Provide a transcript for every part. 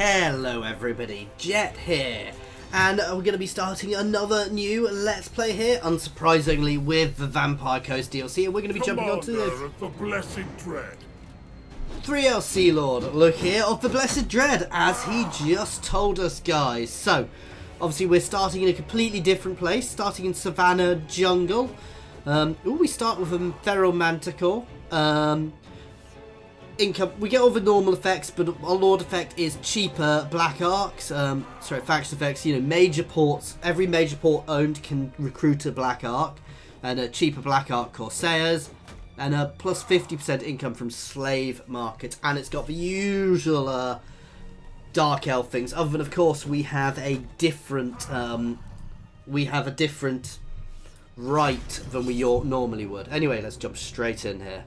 Hello everybody, Jet here, and we're going to be starting another new Let's Play here, unsurprisingly with the Vampire Coast DLC, and we're going to be jumping onto this. Of the Blessed Dread. 3L Sea Lord Lokhir of the Blessed Dread, as he just told us, guys. So, obviously we're starting in a completely different place, starting in Savannah Jungle. We start with a Feral Manticore. We get all the normal effects, but our Lord effect is cheaper Black Arcs. Faction effects, major ports. Every major port owned can recruit a Black Arc, and a cheaper Black Arc Corsairs, and a plus 50% income from slave market. And it's got the usual Dark Elf things. Other than, of course, we have a different right than we normally would. Anyway, let's jump straight in here.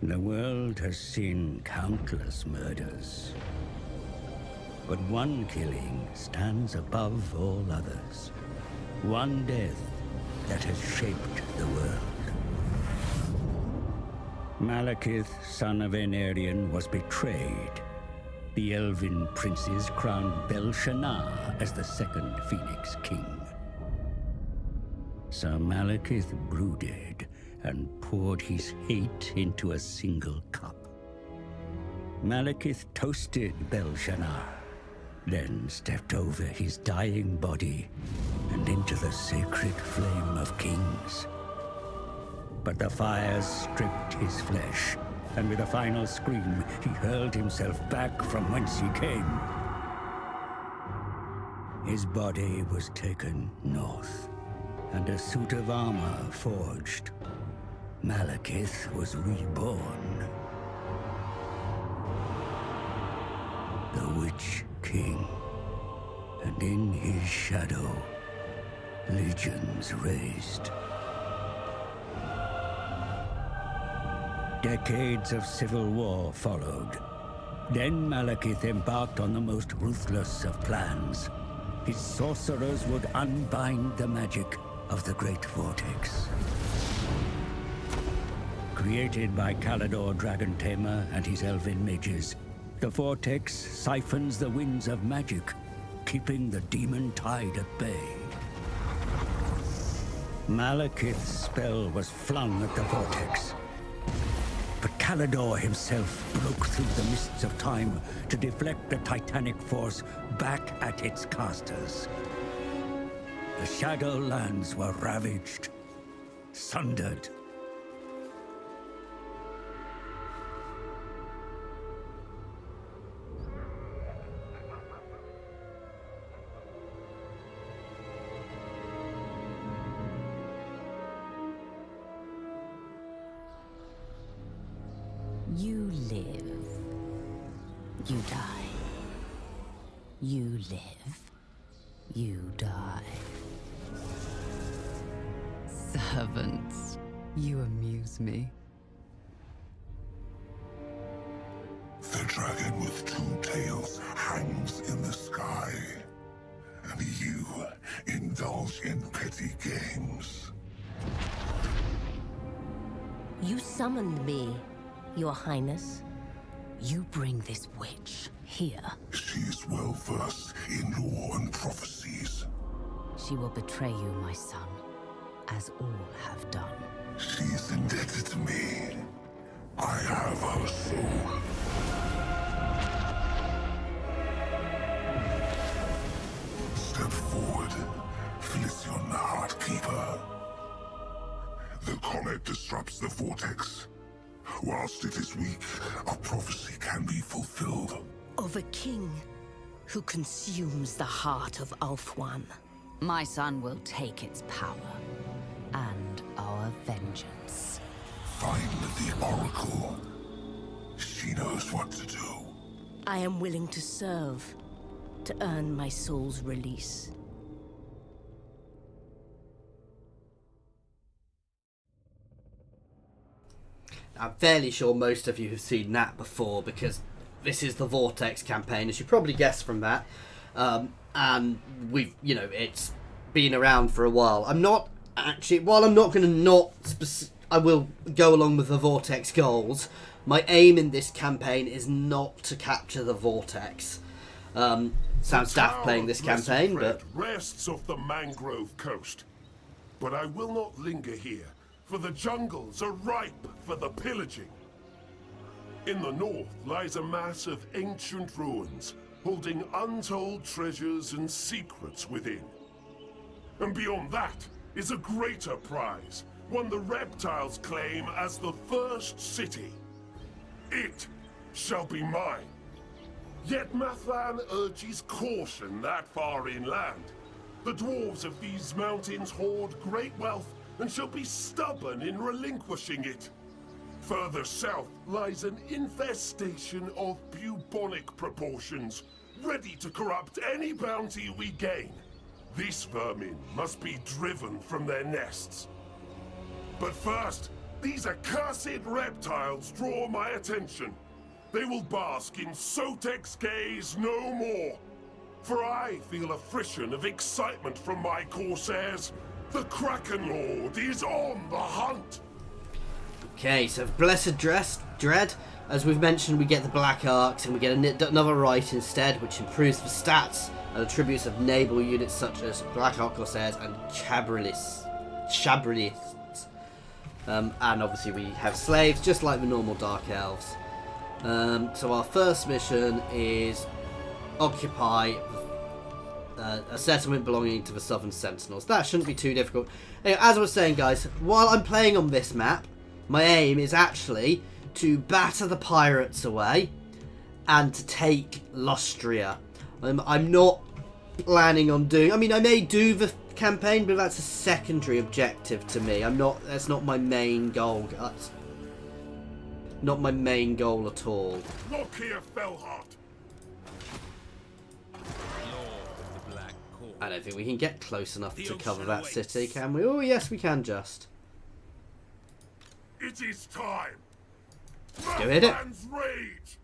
The world has seen countless murders, but one killing stands above all others. One death that has shaped the world. Malekith, son of Aenarion, was betrayed. The elven princes crowned Bel-Shannar as the second Phoenix King. Sir Malekith brooded and poured his hate into a single cup. Malekith toasted Bel-Shannar, then stepped over his dying body and into the sacred flame of kings. But the fires stripped his flesh, and with a final scream, he hurled himself back from whence he came. His body was taken north, and a suit of armor forged. Malekith was reborn. The Witch King. And in his shadow, legions raised. Decades of civil war followed. Then Malekith embarked on the most ruthless of plans. His sorcerers would unbind the magic of the Great Vortex. Created by Kallador Dragon Tamer and his elven mages, the Vortex siphons the winds of magic, keeping the demon tide at bay. Malekith's spell was flung at the Vortex, but Kallador himself broke through the mists of time to deflect the titanic force back at its casters. The Shadowlands were ravaged, sundered. You live. You die. You live. You die. Servants, you amuse me. The dragon with two tails hangs in the sky, and you indulge in petty games. You summoned me, Your Highness. You bring this witch here. She is well versed in lore and prophecies. She will betray you, my son, as all have done. She is indebted to me. I have her soul. Step forward, Felicion the Heartkeeper. The comet disrupts the Vortex. Whilst it is weak, a prophecy can be fulfilled. Of a king who consumes the heart of Ulthuan. My son will take its power and our vengeance. Find the Oracle. She knows what to do. I am willing to serve, to earn my soul's release. I'm fairly sure most of you have seen that before, because this is the Vortex campaign, as you probably guessed from that. And we've, it's been around for a while. I'm not actually, while I'm not going to I will go along with the Vortex goals. My aim in this campaign is not to capture the Vortex. Sounds daft playing this campaign, but rests off the mangrove coast. But I will not linger here, for the jungles are ripe for the pillaging. In the north lies a mass of ancient ruins, holding untold treasures and secrets within. And beyond that is a greater prize, one the reptiles claim as the first city. It shall be mine. Yet Mathlan urges caution that far inland. The dwarves of these mountains hoard great wealth and shall be stubborn in relinquishing it. Further south lies an infestation of bubonic proportions, ready to corrupt any bounty we gain. These vermin must be driven from their nests. But first, these accursed reptiles draw my attention. They will bask in Sotex's gaze no more. For I feel a frisson of excitement from my corsairs. The Kraken Lord is on the hunt. okay, so Blessed Dread, as we've mentioned, we get the Black Arcs and we get another right instead, which improves the stats and attributes of naval units such as Black Arc Corsairs and Chabrilists. And obviously we have slaves, just like the normal Dark Elves. So our first mission is occupy a settlement belonging to the Southern Sentinels. That shouldn't be too difficult. Anyway, as I was saying, guys, while I'm playing on this map, my aim is actually to batter the pirates away and to take Lustria. I'm not planning on doing... I mean, I may do the campaign, but that's a secondary objective to me. That's not my main goal. That's not my main goal at all. Lokhir Fellheart. I don't think we can get close enough to cover that city, can we? Oh, yes, we can just. It is time. Go hit it. Rage.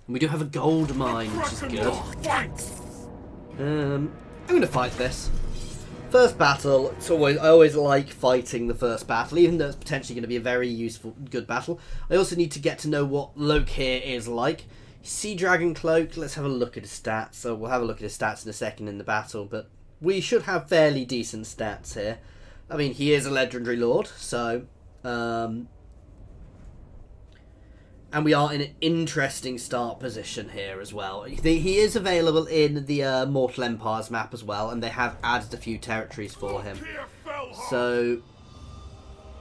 And we do have a gold mine, which is good. I'm going to fight this. First battle, I always like fighting the first battle, even though it's potentially going to be a very useful, good battle. I also need to get to know what Lokhir is like. Sea Dragon Cloak, let's have a look at his stats. So we'll have a look at his stats in a second in the battle, but we should have fairly decent stats here. I mean, he is a legendary lord, so... and we are in an interesting start position here as well. He is available in the Mortal Empires map as well, and they have added a few territories for him. So,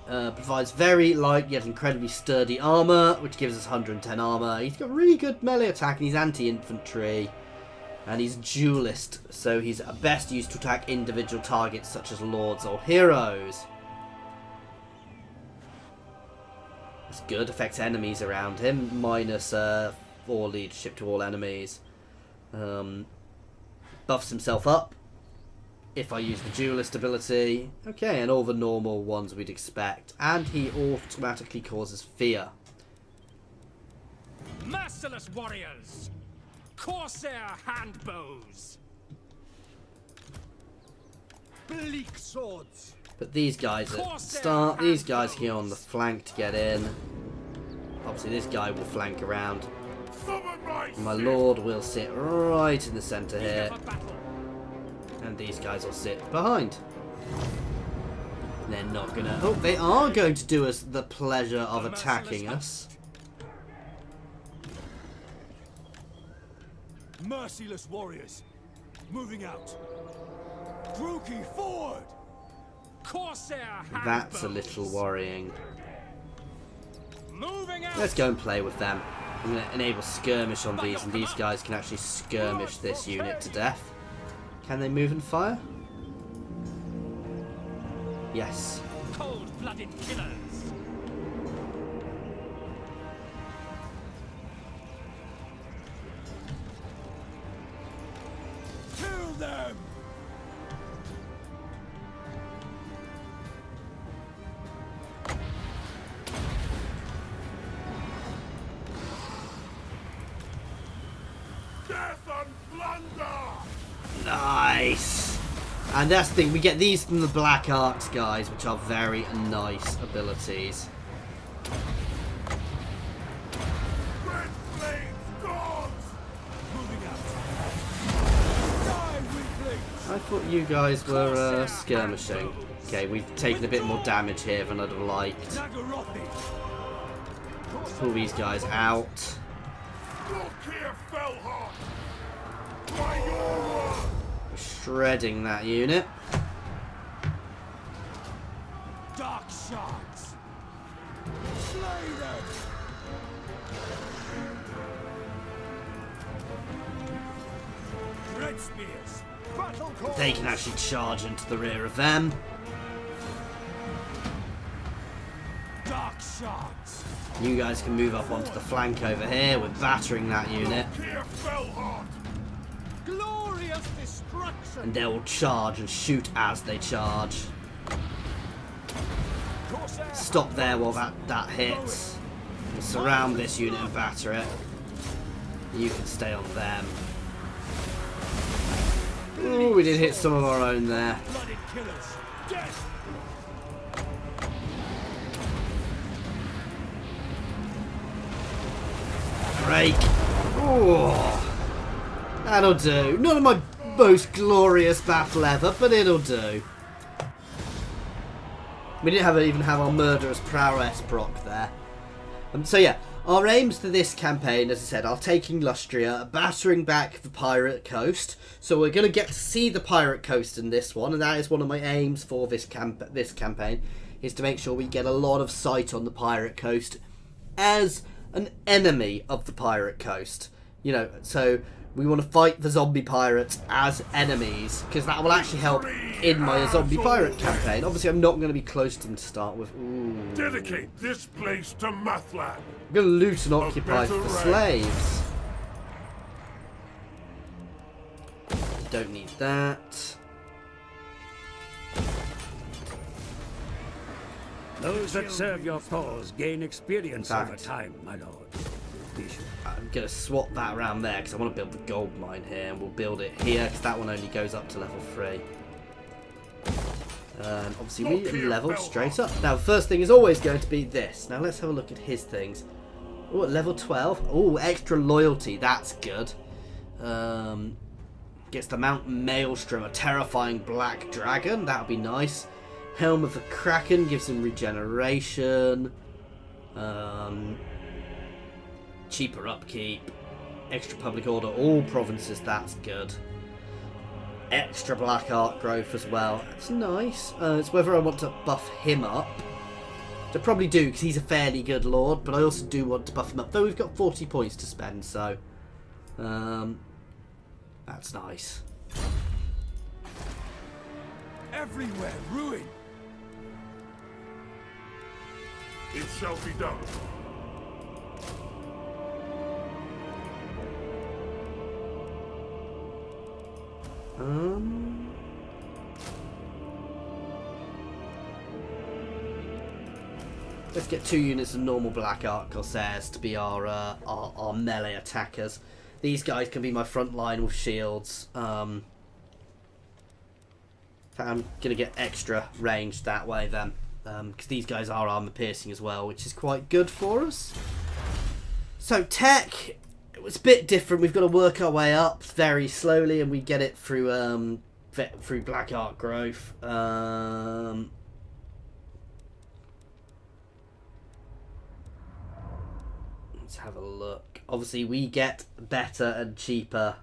provides very light yet incredibly sturdy armor, which gives us 110 armor. He's got really good melee attack, and he's anti-infantry. And he's duelist, so he's best used to attack individual targets such as lords or heroes. That's good, affects enemies around him, minus 4 leadership to all enemies. Buffs himself up if I use the duelist ability. Okay, and all the normal ones we'd expect. And he automatically causes fear. Merciless warriors! Corsair handbows! Bleak swords! But these guys at start, these guys here on the flank to get in. Obviously this guy will flank around. My lord will sit right in the centre here. And these guys will sit behind. They're not gonna... Oh, they are going to do us the pleasure of attacking us. Merciless warriors, moving out. Druchii forward! Corsair handbows. That's a little worrying. Moving out. Let's go and play with them. I'm going to enable skirmish on these, and these guys can actually skirmish this unit to death. Can they move and fire? Yes. Cold-blooded killers. Kill them. Death and plunder. Nice! And that's the thing, we get these from the Black Arcs guys, which are very nice abilities. Red flames, gods. thought you guys were skirmishing. Okay, we've taken a bit more damage here than I'd have liked. Pull these guys out. Lokhir Fellheart! By your word! We're shredding that unit. Dark shards. Slay them. Red spears. Battle calls. They can actually charge into the rear of them. Dark shards. You guys can move up onto the flank over here. We're battering that unit. Lokhir Fellheart! Glorious destruction. And they will charge and shoot as they charge. Stop there while that hits. We'll surround this unit and batter it. You can stay on them. Ooh, we did hit some of our own there. Blooded killers. Death. Break. Oh, that'll do. Not my most glorious battle ever, but it'll do. We didn't even have our murderous prowess proc there. So yeah, our aims for this campaign, as I said, are taking Lustria, battering back the pirate coast. So we're going to get to see the pirate coast in this one, and that is one of my aims for this campaign, is to make sure we get a lot of sight on the pirate coast as an enemy of the pirate coast. You know, so we want to fight the zombie pirates as enemies, because that will actually help in my zombie pirate campaign. Obviously, I'm not going to be close to them to start with. Ooh. Dedicate this place to Mathlan. I'm going to loot and occupy for the slaves. Don't need that. Those that serve your cause gain experience Fact. over time, my lord. Be sure. I'm going to swap that around there because I want to build the gold mine here, and we'll build it here because that one only goes up to level 3. And obviously we level straight up. Now the first thing is always going to be this. Now let's have a look at his things. Oh, at level 12. Oh, extra loyalty. That's good. Gets the Mountain Maelstrom, a terrifying black dragon. That'll be nice. Helm of the Kraken gives him regeneration. Cheaper upkeep. Extra public order. All provinces. That's good. Extra black art growth as well. That's nice. It's whether I want to buff him up. I probably do because he's a fairly good lord, but I also do want to buff him up. Though we've got 40 points to spend, so that's nice. Everywhere ruin. It shall be done. Let's get 2 units of normal black art corsairs to be our melee attackers. These guys can be my front line with shields. I'm gonna get extra range that way then, because these guys are armor piercing as well, which is quite good for us. So tech, it was a bit different. We've got to work our way up very slowly, and we get it through black art growth. Let's have a look. Obviously, we get better and cheaper.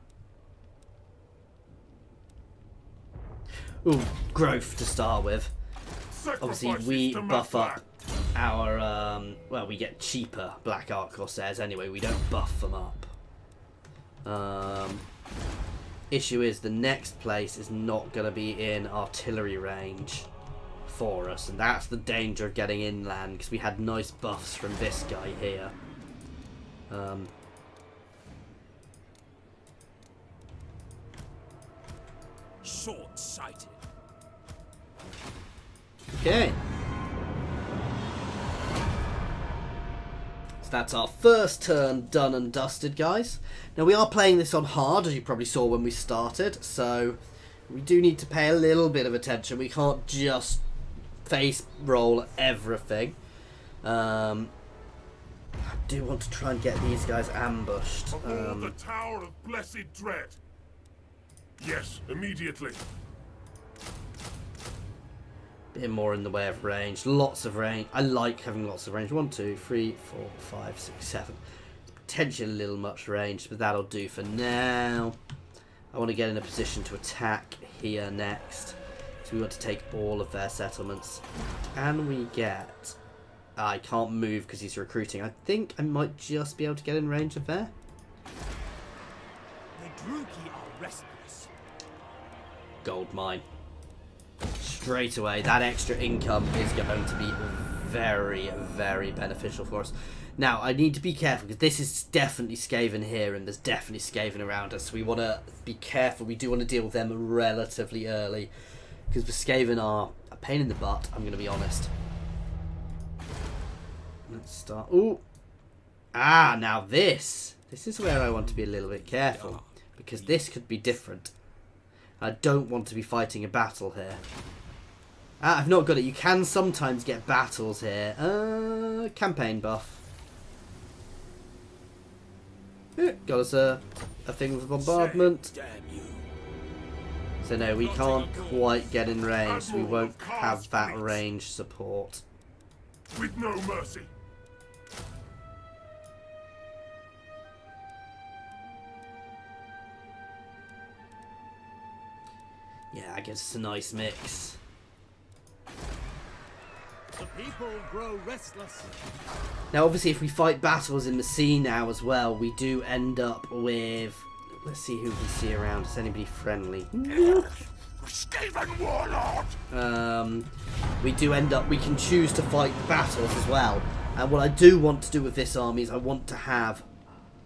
Ooh, growth to start with. Obviously, we buff up our, well, we get cheaper black art corsairs anyway. We don't buff them up. Issue is the next place is not going to be in artillery range for us, and that's the danger of getting inland, because we had nice buffs from this guy here. Short-sighted. Okay. So that's our first turn done and dusted, guys. Now we are playing this on hard, as you probably saw when we started, so we do need to pay a little bit of attention. We can't just face roll everything. I do want to try and get these guys ambushed. Aboard the Tower of Blessed Dread. Yes, immediately. bit more in the way of range. Lots of range. I like having lots of range. 1, 2, 3, 4, 5, 6, 7. Potentially a little much range, but that'll do for now. I want to get in a position to attack here next. So we want to take all of their settlements. Can we get... I can't move because he's recruiting. I think I might just be able to get in range of there. The Druchii are restless. Gold mine. Straight away, that extra income is going to be very, very beneficial for us. Now, I need to be careful because this is definitely Skaven here and there's definitely Skaven around us. So we want to be careful. We do want to deal with them relatively early because the Skaven are a pain in the butt, I'm going to be honest. Let's start. Ooh. Ah, now this. This is where I want to be a little bit careful because this could be different. I don't want to be fighting a battle here. Ah, I've not got it. You can sometimes get battles here. Campaign buff. Got us a thing with bombardment. So no, we can't quite get in range. So we won't have that range support. With no mercy. Yeah, I guess it's a nice mix. The people grow restless. Now, obviously, if we fight battles in the sea now as well, we do end up with... Let's see who we see around. Is anybody friendly? Skaven warlord! We do end up... We can choose to fight battles as well. And what I do want to do with this army is I want to have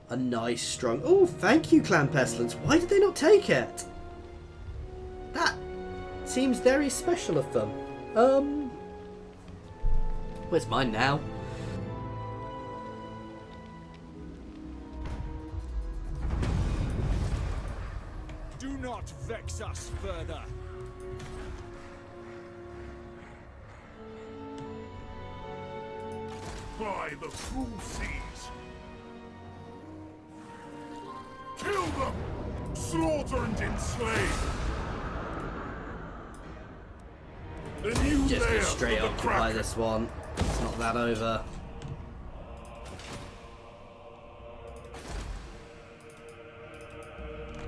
a nice, strong... Oh, thank you, Clan Pestilence. Why did they not take it? That seems very special of them. Where's mine now? Do not vex us further. By the cruel seas. Kill them! Slaughter and enslave! The new Just layer go straight for the occupy Kraken. this one. It's not that over.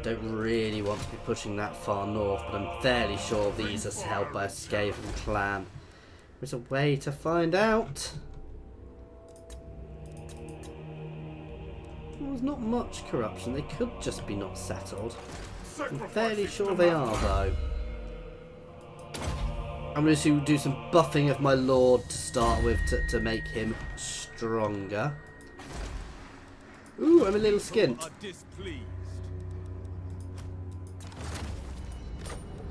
Don't really want to be pushing that far north, but I'm fairly sure these are held by a Skaven clan. There's a way to find out. There's not much corruption. They could just be not settled. I'm fairly sure they are, though. I'm going to do some buffing of my lord to start with to make him stronger. Ooh, I'm a little skint. Are displeased.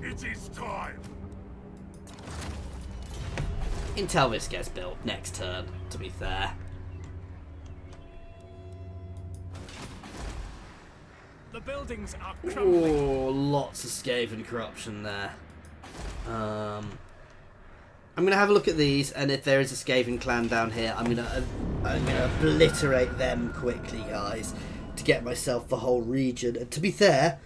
It is time. Until this gets built next turn, to be fair. The buildings are crumbling. Oh, lots of Skaven corruption there. I'm going to have a look at these, and if there is a Skaven clan down here, I'm going to obliterate them quickly, guys, to get myself the whole region. And to be fair,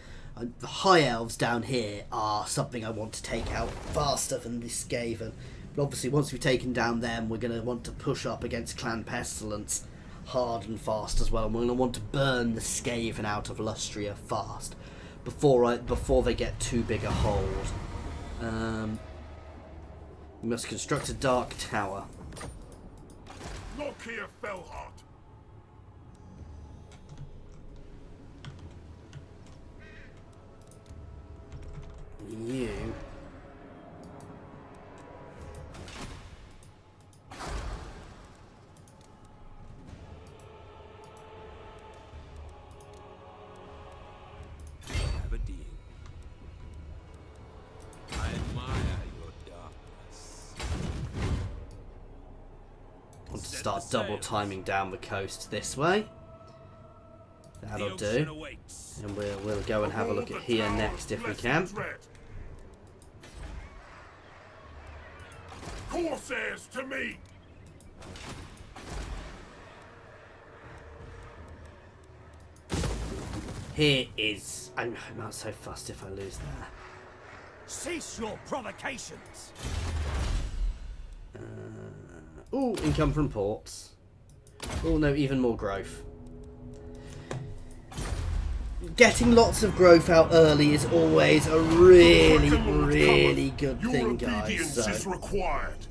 the High Elves down here are something I want to take out faster than the Skaven. But obviously, once we've taken down them, we're going to want to push up against Clan Pestilence hard and fast as well. And we're going to want to burn the Skaven out of Lustria fast before they get too big a hold. We must construct a dark tower. Lokhir Fellheart. You. Have a deal. I admire your darkness. Want to start double timing down the coast this way. That'll do. And we'll go and have a look at here next if we can. Corsairs to me! Here is... I'm not so fussed if I lose there. Cease your provocations. Ooh, income from ports. Oh no, even more growth. Getting lots of growth out early is always a really, really good thing, guys. Your obedience is required.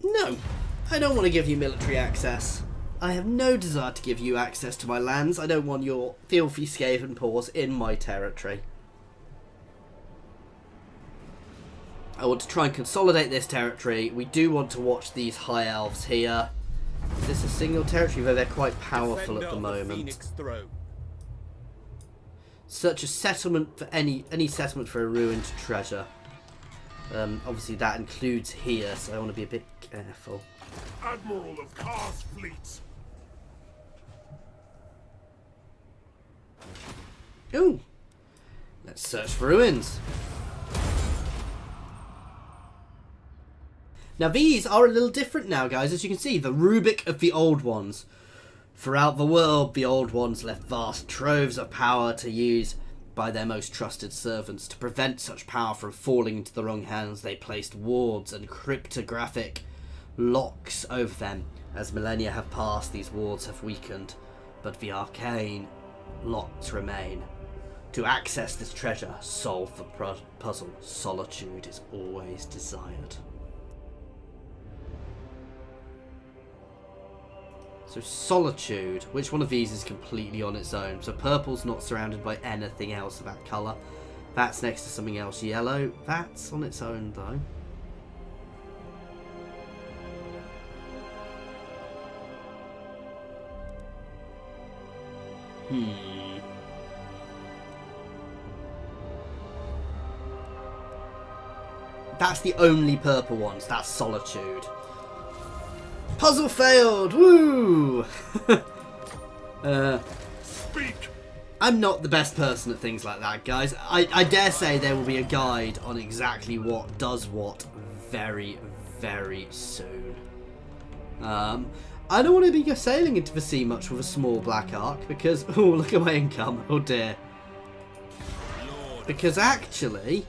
No, I don't want to give you military access. I have no desire to give you access to my lands. I don't want your filthy Skaven paws in my territory. I want to try and consolidate this territory. We do want to watch these high elves here. Is this a single territory where they're quite powerful at the moment? Search a settlement for any settlement for a ruined treasure. Obviously that includes here, so I want to be a bit careful. Admiral of Kar's fleets. Ooh. Let's search for ruins. Now these are a little different now, guys. As you can see, the rubric of the old ones. Throughout the world, the old ones left vast troves of power to use by their most trusted servants. To prevent such power from falling into the wrong hands, they placed wards and cryptographic locks over them. As millennia have passed, these wards have weakened, but the arcane locks remain. To access this treasure, solve the puzzle. Solitude is always desired. So solitude, which one of these is completely on its own? So purple's not surrounded by anything else of that colour. That's next to something else. Yellow, that's on its own though. That's the only purple ones. That's solitude. Puzzle failed! Woo! Speak! I'm not the best person at things like that, guys. I dare say there will be a guide on exactly what does what very, very soon. I don't want to be sailing into the sea much with a small black ark because... Oh, look at my income. Oh dear. Because actually...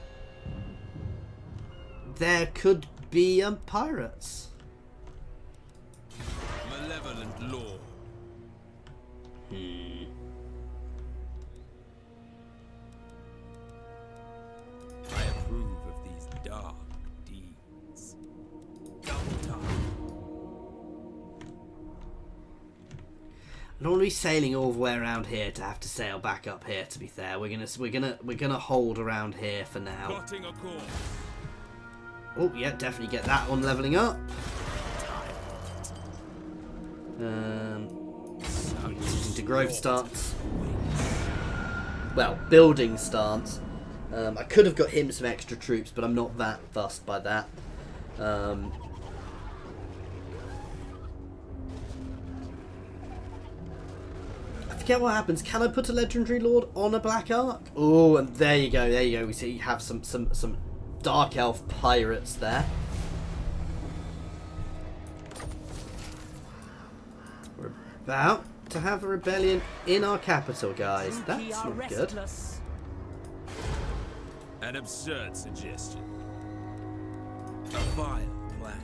there could be pirates. Malevolent law. I approve of these dark deeds. Double time. I don't want to be sailing all the way around here to have to sail back up here. To be fair, we're gonna hold around here for now. Plotting a course. Oh yeah, definitely get that one leveling up. Into growth stance. Well, building stance. I could have got him some extra troops, but I'm not that fussed by that. I forget what happens. Can I put a legendary lord on a black ark? Oh, and there you go. There you go. We see you have some dark elf pirates there. We're about to have a rebellion in our capital, guys. That's not good. An absurd suggestion. A vile plan.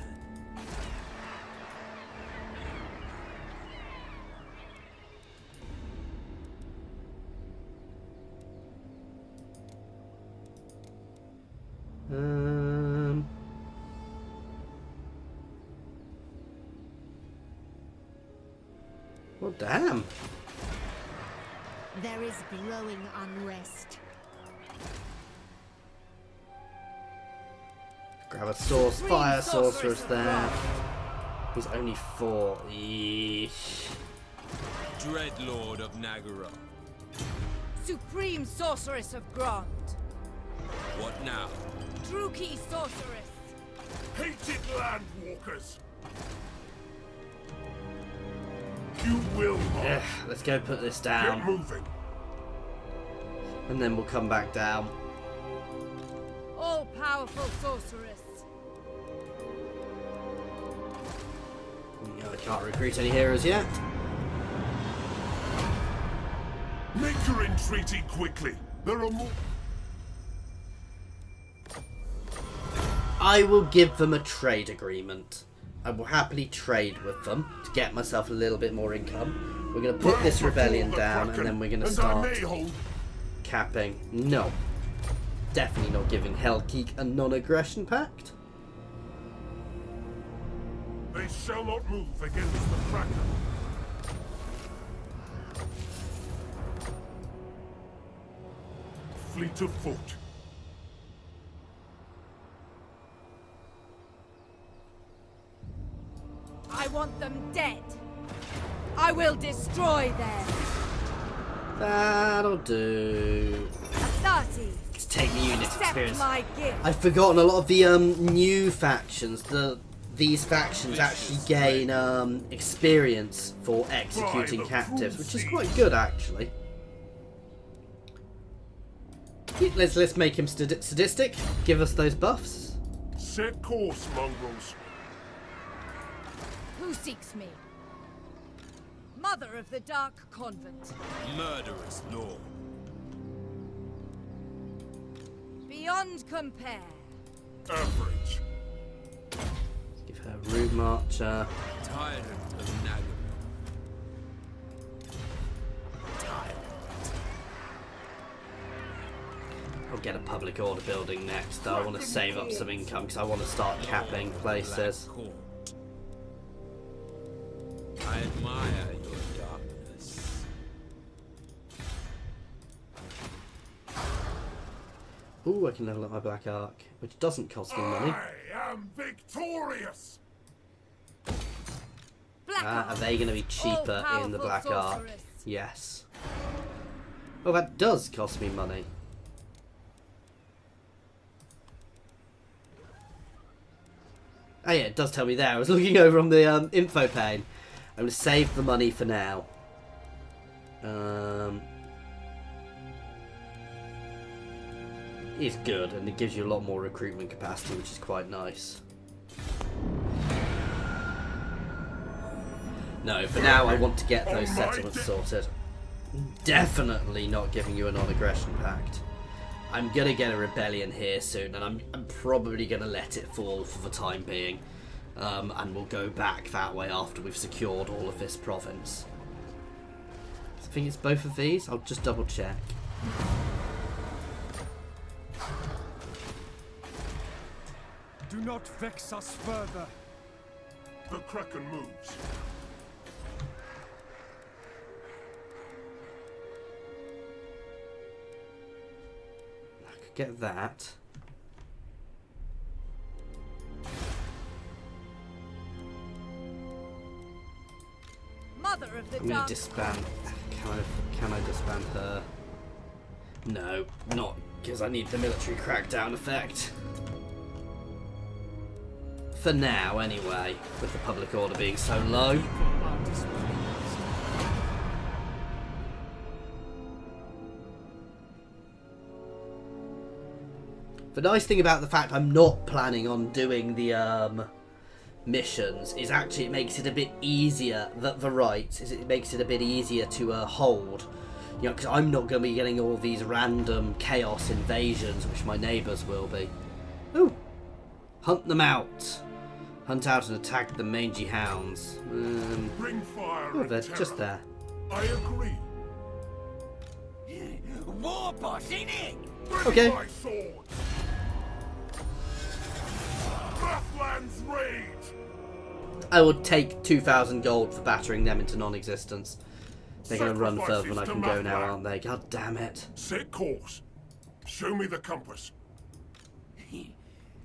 Well, damn. There is growing unrest. Grab a source, fire sorceress there. He's only 4. Eesh. Dreadlord of Nagara. Supreme Sorceress of Grant. What now? Druchii Sorceress. Hated landwalkers. You will not. Let's go put this Get down. moving. And then we'll come back down. All-powerful Sorceress. No, I can't recruit any heroes yet. Make your entreaty quickly. There are more. I will give them a trade agreement. I will happily trade with them to get myself a little bit more income. We're going to put this rebellion down and then we're going to start capping. No. Definitely not giving Hellkeek a non-aggression pact. They shall not move against the Kraken. Fleet of foot. I want them dead. I will destroy them. That'll do. 30. Let's take the unit Accept experience. my gift. I've forgotten a lot of the new factions. These factions actually gain experience for executing captives, which is quite good actually. Let's make him sadistic. Give us those buffs. Set course, mongrels. Who seeks me? Mother of the Dark Convent. Murderous law. Beyond compare. Average. Give her Root Marcher. Tyrant of Nagamon. I'll get a public order building next. Though I want to save up some income because I want to start capping places. I admire your darkness. Ooh, I can level up my Black Arc, which doesn't cost me money. I am victorious. Are they going to be cheaper in the Black Arc? sorceress. Yes. Oh, that does cost me money. Oh yeah, it does tell me there. I was looking over on the info pane. I'm going to save the money for now. It's good, and it gives you a lot more recruitment capacity, which is quite nice. No, for now I want to get those settlements sorted. Definitely not giving you a non-aggression pact. I'm going to get a rebellion here soon, and I'm probably going to let it fall for the time being. And we'll go back that way after we've secured all of this province. I think it's both of these. I'll just double check. Do not vex us further. The Kraken moves. I could get that. Mother of the I'm going Dark to disband. Can I disband her? No, not because I need the military crackdown effect. For now, anyway, with the public order being so low. The nice thing about the fact I'm not planning on doing the missions is actually it makes it a bit easier. The rights is it makes it a bit easier to hold. You know, because I'm not going to be getting all these random chaos invasions, which my neighbours will be. Ooh, hunt them out. Hunt out and attack the mangy hounds. Bring fire Oh, and they're terror. just there. I agree. War boss, innit? Bring Okay. my sword. Wrathland's rage. I would take 2,000 gold for battering them into non-existence. They're going to run further than I can go now, aren't they? God damn it. Set course. Show me the compass.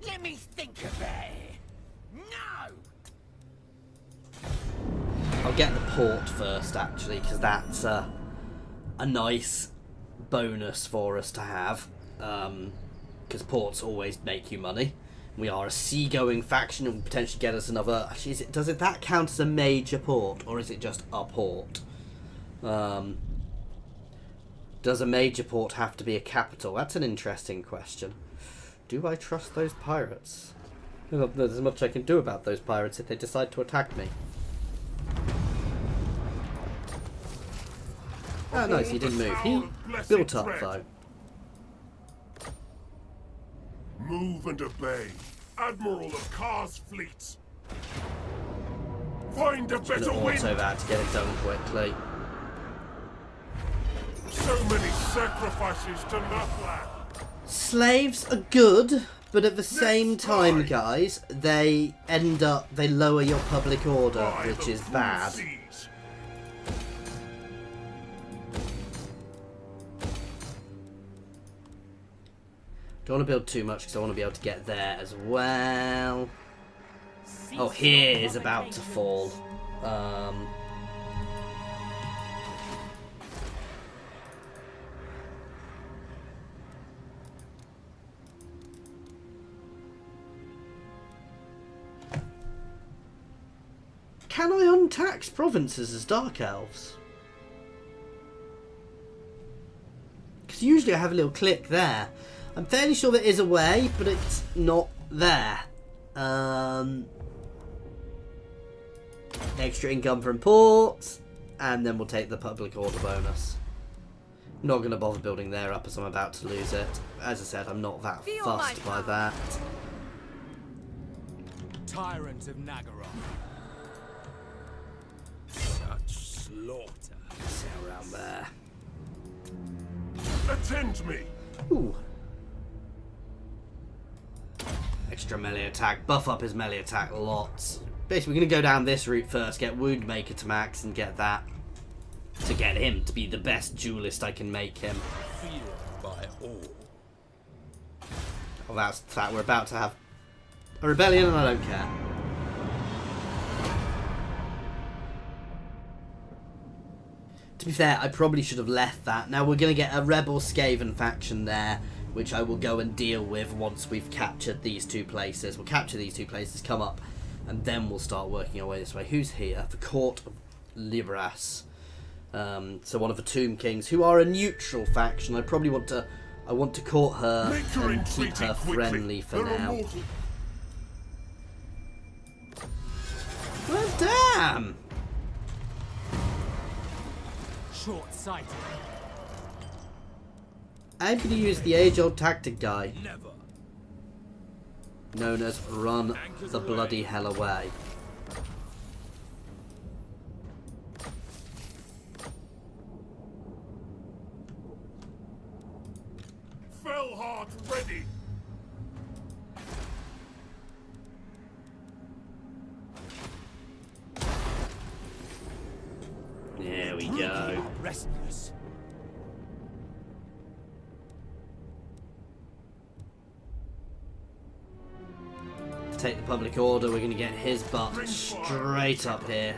Let me think about it. No! I'll get the port first, actually, because that's a nice bonus for us to have. Because ports always make you money. We are a seagoing faction and will potentially get us another... Actually, does that count as a major port, or is it just a port? Does a major port have to be a capital? That's an interesting question. Do I trust those pirates? There's much I can do about those pirates if they decide to attack me. Oh, nice, he didn't move. He built up, though. Move and obey. Admiral of Kar's fleets. Find a Gonna better wind. auto that to get it done quickly. So many sacrifices to Northland. Slaves are good, but at the same time, guys, they lower your public order, which is bad. Don't want to build too much because I want to be able to get there as well. Oh, here is about to fall. Can I untax provinces as Dark Elves? Because usually I have a little click there. I'm fairly sure there is a way, but it's not there. Extra income from ports, and then we'll take the public order bonus. Not going to bother building there up as I'm about to lose it. As I said, I'm not that fussed by that. Tyrant of Nagaroth. Such slaughter. See around there. Attend me. Ooh. Extra melee attack. Buff up his melee attack lots. Basically, we're going to go down this route first. Get Woundmaker to max and get that. To get him to be the best duelist I can make him. Feared by all. Oh, that's the fact. We're about to have a rebellion and I don't care. To be fair, I probably should have left that. Now we're going to get a Rebel Skaven faction there, which I will go and deal with once we've captured these two places. We'll capture these two places, come up, and then we'll start working our way this way. Who's here? The Court of Libras. So one of the Tomb Kings, who are a neutral faction. I probably want to court her and keep her friendly for now. Well, damn! Short-sighted. I'm going to use the age-old tactic guy, Never. known as run the bloody hell away. Fellheart ready. There we go. Restless. Take the public order, we're going to get his butt straight up here.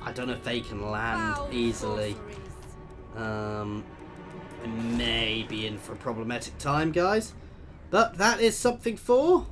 I don't know if they can land easily. I may be in for a problematic time, guys. But that is something for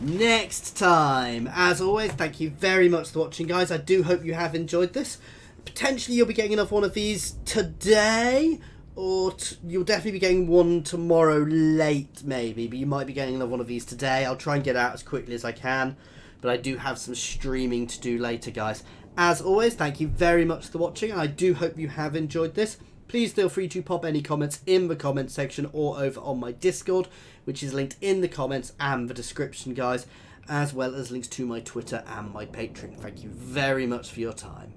next time. As always, thank you very much for watching, guys. I do hope you have enjoyed this. Potentially you'll be getting another one of these today, or you'll definitely be getting one tomorrow late maybe, but you might be getting another one of these today. I'll try and get out as quickly as I can, but I do have some streaming to do later, guys. As always, thank you very much for watching, and I do hope you have enjoyed this. Please feel free to pop any comments in the comment section or over on my Discord, which is linked in the comments and the description, guys, as well as links to my Twitter and my Patreon. Thank you very much for your time.